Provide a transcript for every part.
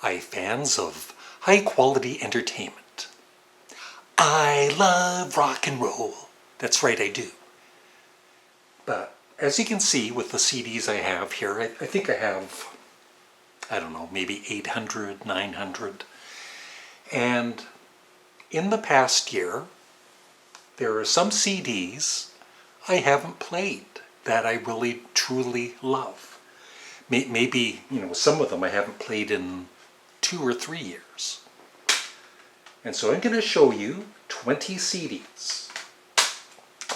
fans of high-quality entertainment. I love rock and roll. That's right, I do. But as you can see with the CDs I have here, I think I have, I don't know, maybe 800, 900. And in the past year, there are some CDs I haven't played that I really, truly love. Maybe, some of them I haven't played in 2 or 3 years. And so I'm going to show you 20 CDs.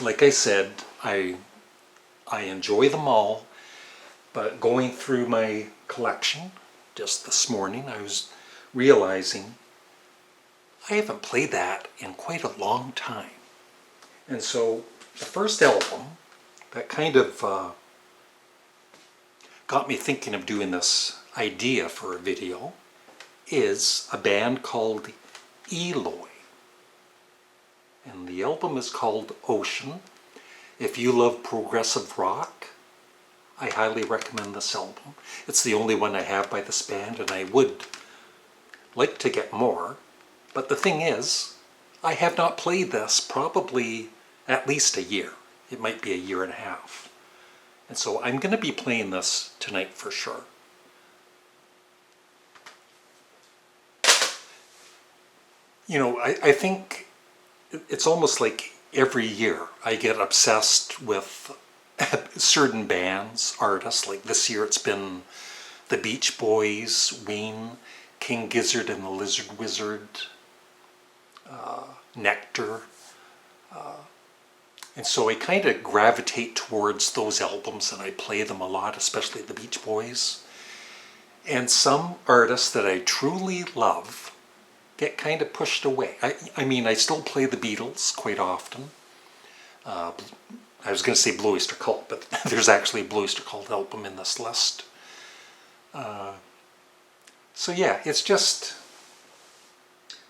Like I said, I enjoy them all, but going through my collection just this morning, I was realizing I haven't played that in quite a long time. And so the first album that kind of got me thinking of doing this idea for a video is a band called Eloy. And the album is called Ocean. If you love progressive rock, I highly recommend this album. It's the only one I have by this band, and I would like to get more. But the thing is, I have not played this probably at least a year. It might be a year and a half. And so I'm going to be playing this tonight for sure. I think it's almost like every year I get obsessed with certain bands, artists. Like this year it's been the Beach Boys, Ween, King Gizzard and the Lizard Wizard, Nectar. And so I kind of gravitate towards those albums and I play them a lot, especially the Beach Boys. And some artists that I truly love get kind of pushed away. I mean, I still play the Beatles quite often. I was going to say Blue Oyster Cult, but there's actually a Blue Oyster Cult album in this list. So yeah, it's just,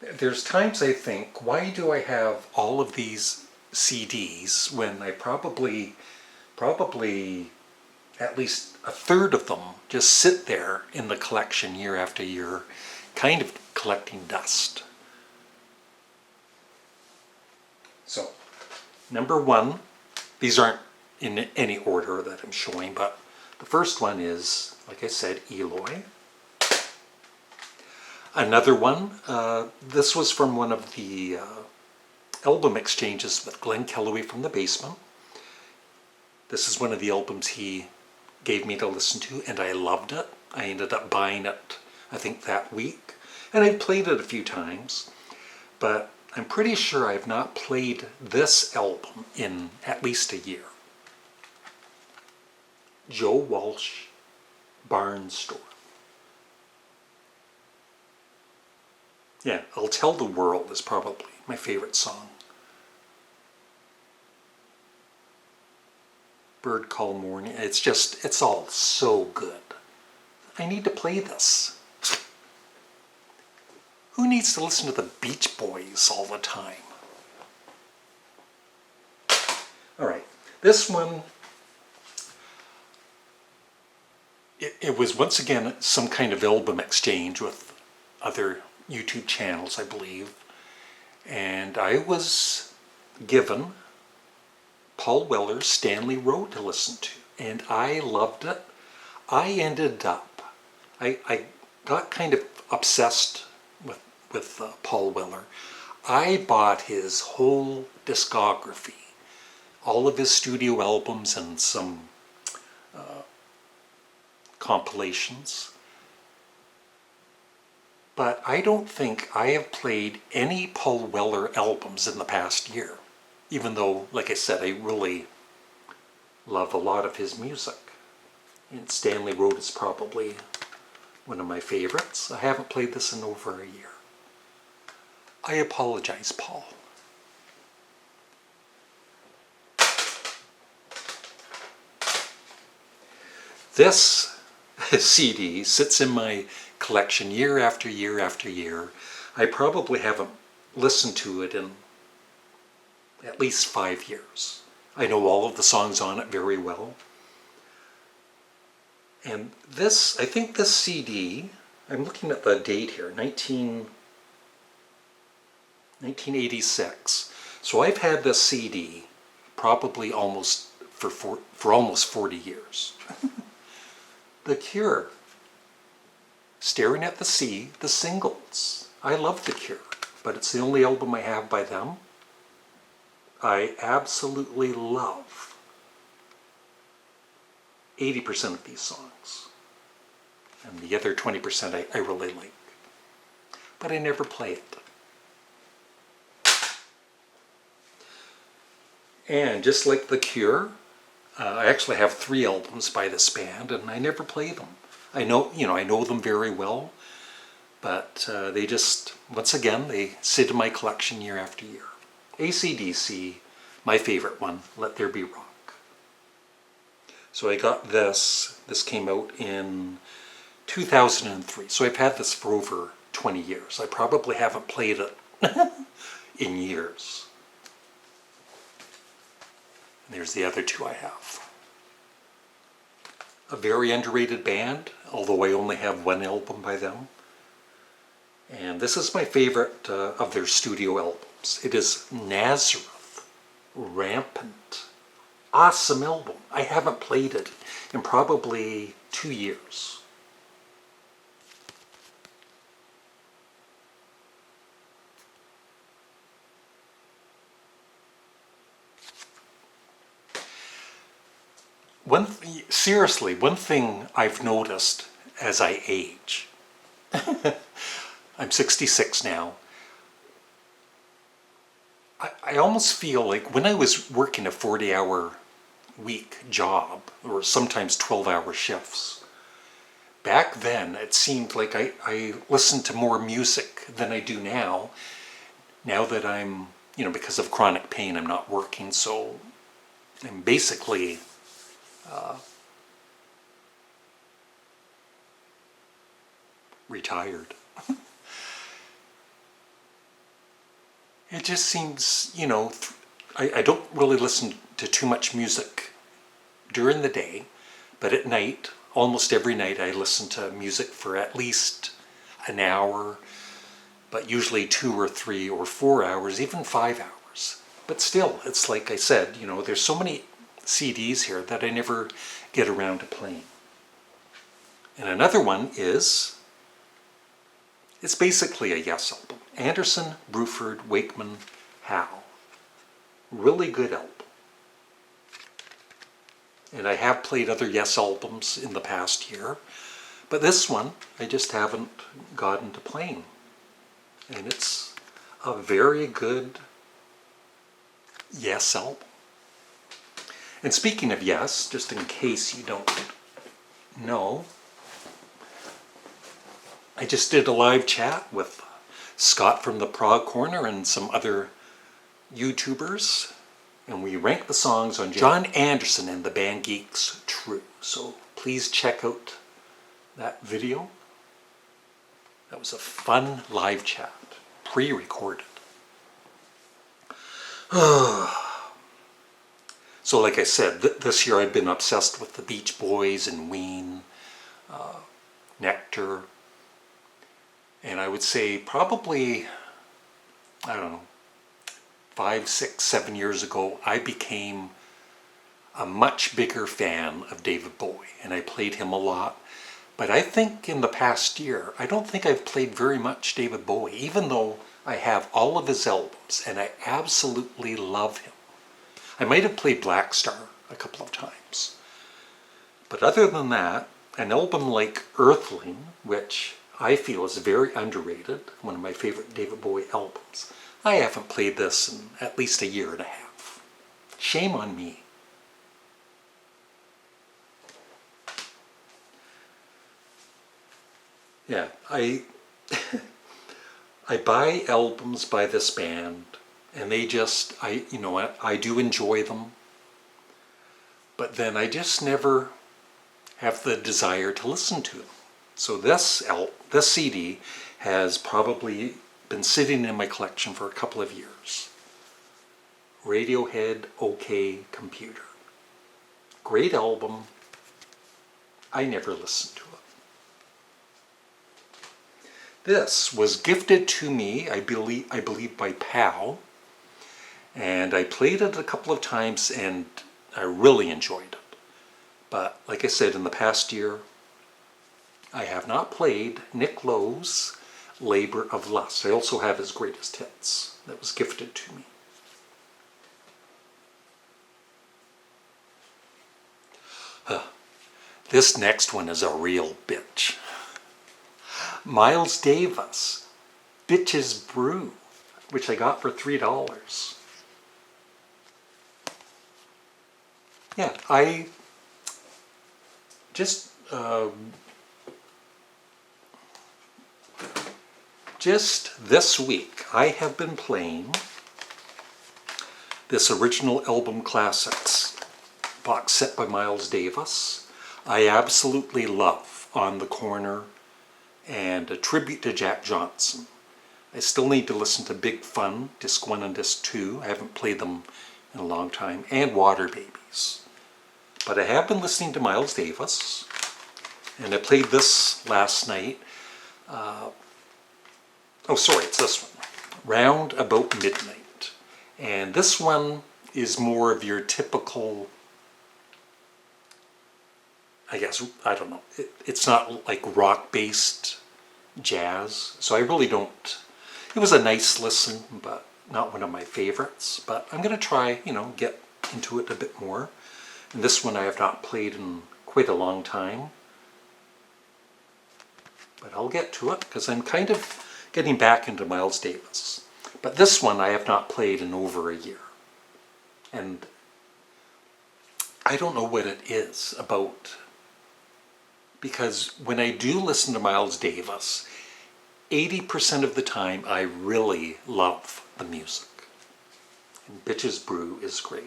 there's times I think, why do I have all of these CDs when I probably at least a third of them just sit there in the collection year after year, kind of collecting dust. So, number 1, these aren't in any order that I'm showing, but the first one is, like I said, Eloy. Another one, this was from one of the album exchanges with Glenn Kellaway from the Basement. This is one of the albums he gave me to listen to, and I loved it. I ended up buying it, I think, that week. And I've played it a few times, but I'm pretty sure I've not played this album in at least a year. Joe Walsh, Barnstorm. Yeah, I'll Tell the World is probably my favorite song. Bird Call Morning, it's all so good. I need to play this. Who needs to listen to the Beach Boys all the time? All right, this one, it was once again some kind of album exchange with other YouTube channels, I believe. And I was given Paul Weller's Stanley Road to listen to, and I loved it. I got kind of obsessed with Paul Weller. I bought his whole discography, all of his studio albums and some compilations. But I don't think I have played any Paul Weller albums in the past year, even though, like I said, I really love a lot of his music. And Stanley Road is probably one of my favorites. I haven't played this in over a year. I apologize, Paul. This CD sits in my collection year after year after year. I probably haven't listened to it in at least 5 years. I know all of the songs on it very well. And this, I think this CD, I'm looking at the date here, 1986. So I've had this CD probably almost for almost 40 years. The Cure, Staring at the Sea, the singles. I love The Cure, but it's the only album I have by them. I absolutely love 80% of these songs. And the other 20% I really like. But I never play it. And just like The Cure, I actually have 3 albums by this band, and I never play them. I know them very well, but they just, once again, they sit in my collection year after year. AC/DC, my favorite one, Let There Be Rock. So I got this. This came out in 2003. So I've had this for over 20 years. I probably haven't played it in years. And there's the other 2 I have. A very underrated band, although I only have 1 album by them. And this is my favorite of their studio albums. It is Nazareth, Rampant. Awesome album. I haven't played it in probably 2 years. Seriously, one thing I've noticed as I age, I'm 66 now, I almost feel like when I was working a 40-hour week job, or sometimes 12-hour shifts, back then it seemed like I listened to more music than I do now. Now that I'm, because of chronic pain, I'm not working, so I'm basically retired. It just seems, I don't really listen to too much music during the day, but at night, almost every night, I listen to music for at least an hour, but usually 2 or 3 or 4 hours, even 5 hours. But still, it's like I said, there's so many CDs here that I never get around to playing. And another one is, it's basically a Yes album. Anderson, Bruford, Wakeman, Howe. Really good album. And I have played other Yes albums in the past year, but this one I just haven't gotten to playing. And it's a very good Yes album. And speaking of Yes, just in case you don't know, I just did a live chat with Scott from the Prague Corner and some other YouTubers, and we ranked the songs on John Anderson and the Band Geeks True. So please check out that video. That was a fun live chat, pre-recorded. So like I said, this year I've been obsessed with the Beach Boys and Ween, Nectar, and I would say probably, 5, 6, 7 years ago, I became a much bigger fan of David Bowie, and I played him a lot. But I think in the past year, I don't think I've played very much David Bowie, even though I have all of his albums, and I absolutely love him. I might have played Black Star a couple of times. But other than that, an album like Earthling, which I feel is very underrated, one of my favorite David Bowie albums, I haven't played this in at least a year and a half. Shame on me. Yeah, I buy albums by this band, and they just, I do enjoy them, but then I just never have the desire to listen to them. So this CD has probably been sitting in my collection for a couple of years. Radiohead OK Computer. Great album. I never listened to it. This was gifted to me, I believe by Pal, and I played it a couple of times and I really enjoyed it. But like I said, in the past year, I have not played Nick Lowe's Labor of Lust. I also have his greatest hits that was gifted to me. This next one is a real bitch. Miles Davis, Bitches Brew, which I got for $3. Yeah, I just this week I have been playing this original album classics box set by Miles Davis. I absolutely love On the Corner and A Tribute to Jack Johnson. I still need to listen to Big Fun, Disc 1 and Disc 2. I haven't played them in a long time. And Water Babies. But I have been listening to Miles Davis. And I played this last night. It's this one. Round About Midnight. And this one is more of your typical, I guess, I don't know. It's not like rock-based jazz. So I really don't. It was a nice listen, but not one of my favorites. But I'm going to try, get into it a bit more. And this one I have not played in quite a long time. But I'll get to it because I'm kind of getting back into Miles Davis. But this one I have not played in over a year. And I don't know what it is about, because when I do listen to Miles Davis, 80% of the time I really love the music. And Bitches Brew is great.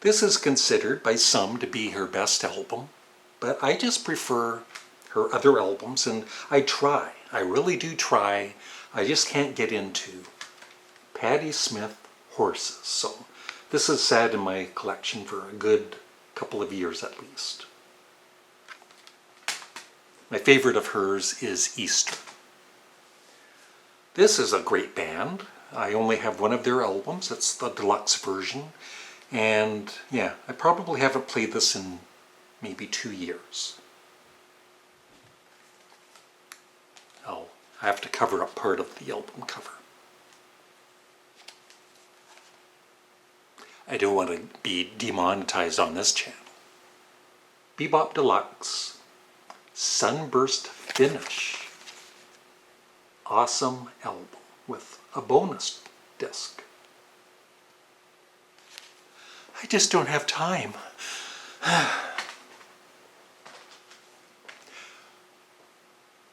This is considered by some to be her best album, but I just prefer her other albums, and I really do try. I just can't get into Patti Smith Horses. So this has sat in my collection for a good couple of years at least. My favorite of hers is Easter. This is a great band. I only have one of their albums. It's the deluxe version. And yeah, I probably haven't played this in maybe 2 years. I have to cover up part of the album cover. I don't want to be demonetized on this channel. Bebop Deluxe, Sunburst Finish. Awesome album with a bonus disc. I just don't have time.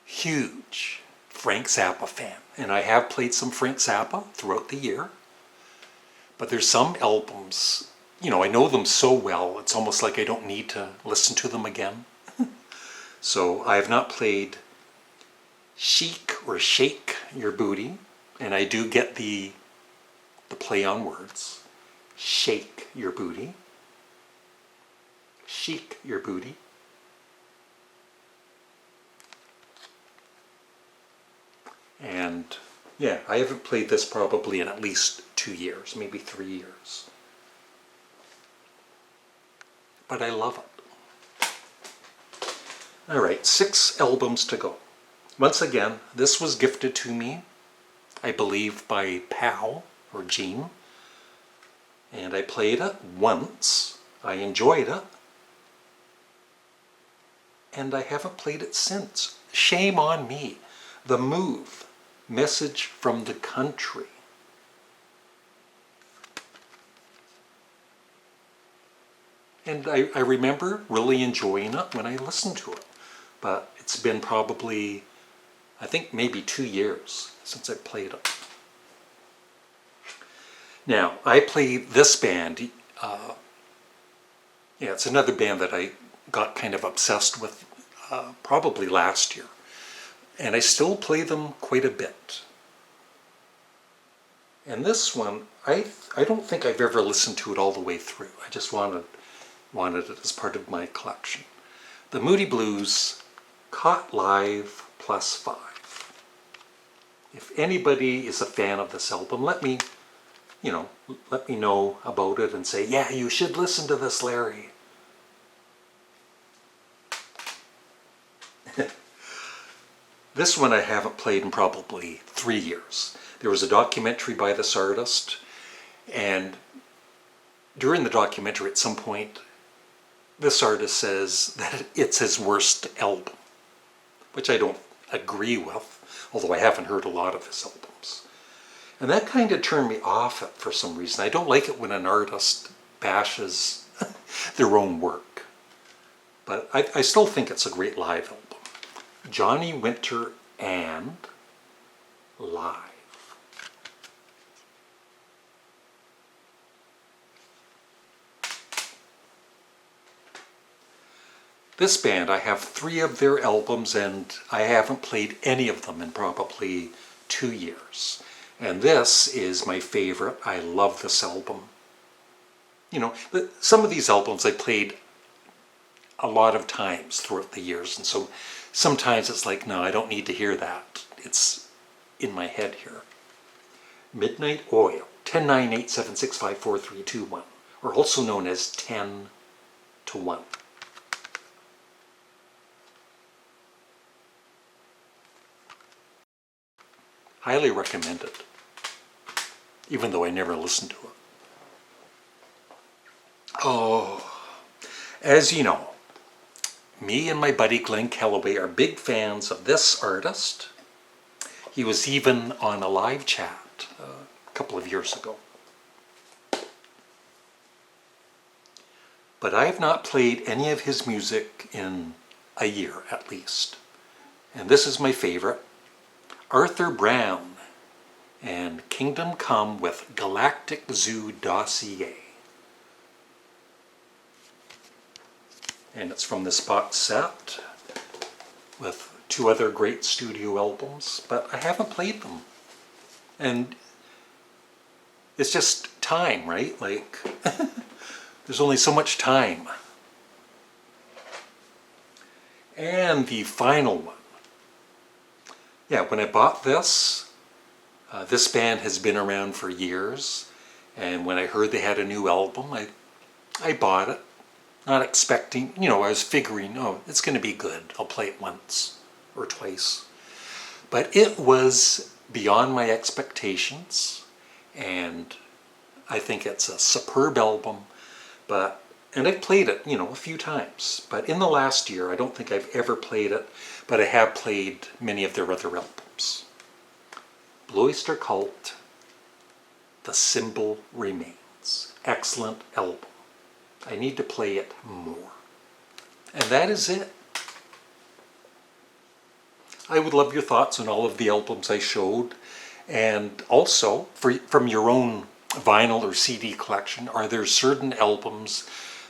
Huge Frank Zappa fan, and I have played some Frank Zappa throughout the year, but there's some albums, I know them so well, it's almost like I don't need to listen to them again. So I have not played Chic or Shake Your Booty, and I do get the play on words. Shake your booty. Chic your booty. And yeah, I haven't played this probably in at least 2 years, maybe 3 years. But I love it. All right, 6 albums to go. Once again, this was gifted to me, I believe, by Pal or Jean. And I played it once. I enjoyed it. And I haven't played it since. Shame on me. The Move, Message from the Country. And I remember really enjoying it when I listened to it. But it's been probably, I think maybe 2 years since I played it. Now, I play this band. It's another band that I got kind of obsessed with probably last year. And I still play them quite a bit. And this one, I don't think I've ever listened to it all the way through. I just wanted it as part of my collection. The Moody Blues, Caught Live +5. If anybody is a fan of this album, let me know about it and say, yeah, you should listen to this, Larry. This one I haven't played in probably 3 years. There was a documentary by this artist, and during the documentary at some point, this artist says that it's his worst album, which I don't agree with, although I haven't heard a lot of his albums. And that kind of turned me off it for some reason. I don't like it when an artist bashes their own work. But I still think it's a great live album. Johnny Winter and Live. This band, I have 3 of their albums and I haven't played any of them in probably 2 years. And this is my favorite. I love this album. You know, some of these albums I played a lot of times throughout the years, and so sometimes it's like, no, I don't need to hear that. It's in my head here. Midnight Oil, 10-9-8-7-6-5-4-3-2-1, or also known as 10 to 1. Highly recommend it, even though I never listened to it. Oh, as you know, me and my buddy Glenn Kellaway are big fans of this artist. He was even on a live chat a couple of years ago. But I have not played any of his music in a year at least. And this is my favorite. Arthur Brown and Kingdom Come with Galactic Zoo Dossier. And it's from this box set with 2 other great studio albums, but I haven't played them. And it's just time, right? Like, there's only so much time. And the final one. Yeah, when I bought this, this band has been around for years, and when I heard they had a new album, I bought it, not expecting, I was figuring, oh, it's going to be good. I'll play it once or twice. But it was beyond my expectations, and I think it's a superb album, and I've played it, a few times. But in the last year, I don't think I've ever played it, but I have played many of their other albums. Blue Oyster Cult, The Symbol Remains. Excellent album. I need to play it more. And that is it. I would love your thoughts on all of the albums I showed. And also, from your own vinyl or CD collection, are there certain albums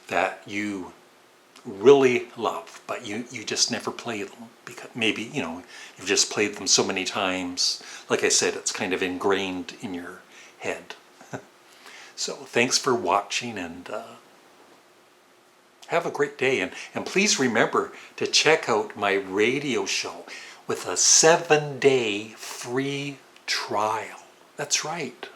that you really love, but you just never play them? Because maybe, you've just played them so many times. Like I said, it's kind of ingrained in your head. So thanks for watching, and have a great day. And please remember to check out my radio show with a 7-day free trial. That's right.